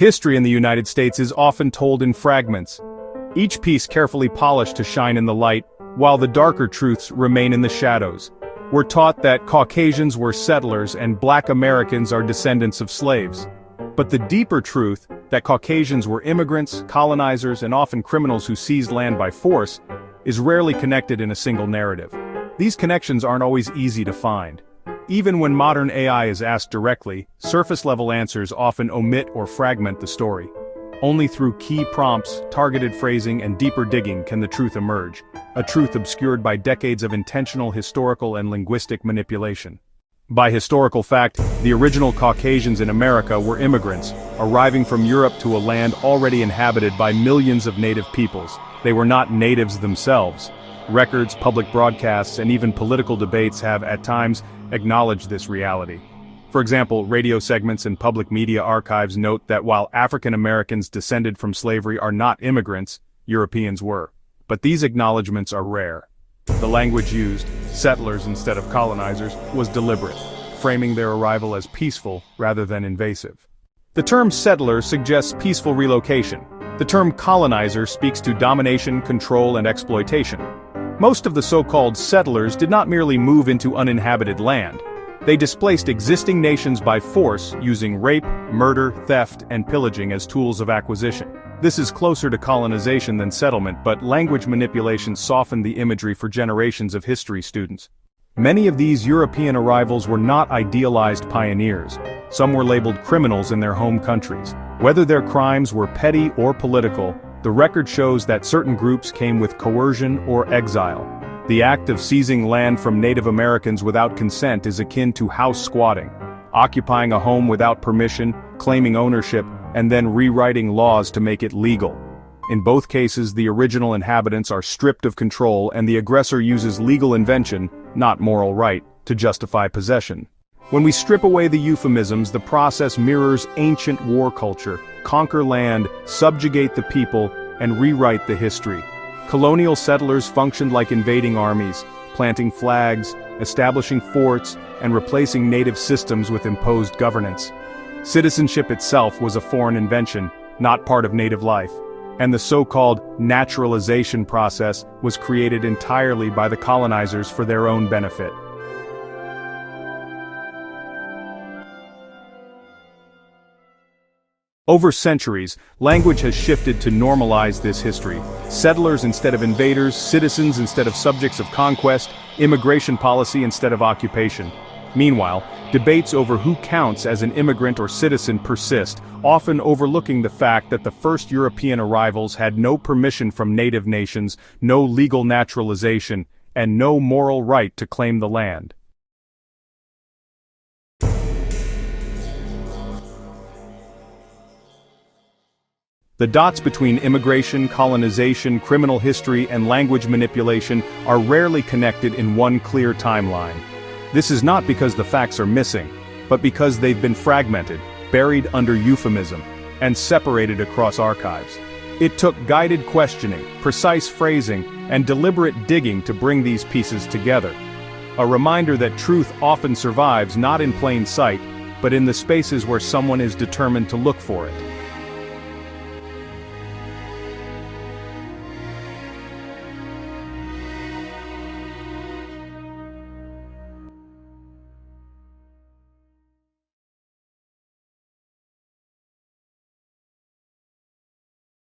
History in the United States is often told in fragments, each piece carefully polished to shine in the light, while the darker truths remain in the shadows. We're taught that Caucasians were settlers and Black Americans are descendants of slaves. But the deeper truth, that Caucasians were immigrants, colonizers, and often criminals who seized land by force, is rarely connected in a single narrative. These connections aren't always easy to find. Even when modern AI is asked directly, surface-level answers often omit or fragment the story. Only through key prompts, targeted phrasing, and deeper digging can the truth emerge, a truth obscured by decades of intentional historical and linguistic manipulation. By historical fact, the original Caucasians in America were immigrants, arriving from Europe to a land already inhabited by millions of native peoples. They were not natives themselves. Records, public broadcasts, and even political debates have, at times, acknowledged this reality. For example, radio segments and public media archives note that while African Americans descended from slavery are not immigrants, Europeans were. But these acknowledgments are rare. The language used, settlers instead of colonizers, was deliberate, framing their arrival as peaceful rather than invasive. The term settler suggests peaceful relocation. The term colonizer speaks to domination, control, and exploitation. Most of the so-called settlers did not merely move into uninhabited land. They displaced existing nations by force using rape, murder, theft, and pillaging as tools of acquisition. This is closer to colonization than settlement, but language manipulation softened the imagery for generations of history students. Many of these European arrivals were not idealized pioneers. Some were labeled criminals in their home countries. Whether their crimes were petty or political, the record shows that certain groups came with coercion or exile. The act of seizing land from Native Americans without consent is akin to house squatting, occupying a home without permission, claiming ownership, and then rewriting laws to make it legal. In both cases, the original inhabitants are stripped of control and the aggressor uses legal invention, not moral right, to justify possession. When we strip away the euphemisms, the process mirrors ancient war culture: conquer land, subjugate the people, and rewrite the history. Colonial settlers functioned like invading armies, planting flags, establishing forts, and replacing native systems with imposed governance. Citizenship itself was a foreign invention, not part of native life, and the so-called naturalization process was created entirely by the colonizers for their own benefit. Over centuries, language has shifted to normalize this history. Settlers instead of invaders, citizens instead of subjects of conquest, immigration policy instead of occupation. Meanwhile, debates over who counts as an immigrant or citizen persist, often overlooking the fact that the first European arrivals had no permission from native nations, no legal naturalization, and no moral right to claim the land. The dots between immigration, colonization, criminal history, and language manipulation are rarely connected in one clear timeline. This is not because the facts are missing, but because they've been fragmented, buried under euphemism, and separated across archives. It took guided questioning, precise phrasing, and deliberate digging to bring these pieces together. A reminder that truth often survives not in plain sight, but in the spaces where someone is determined to look for it.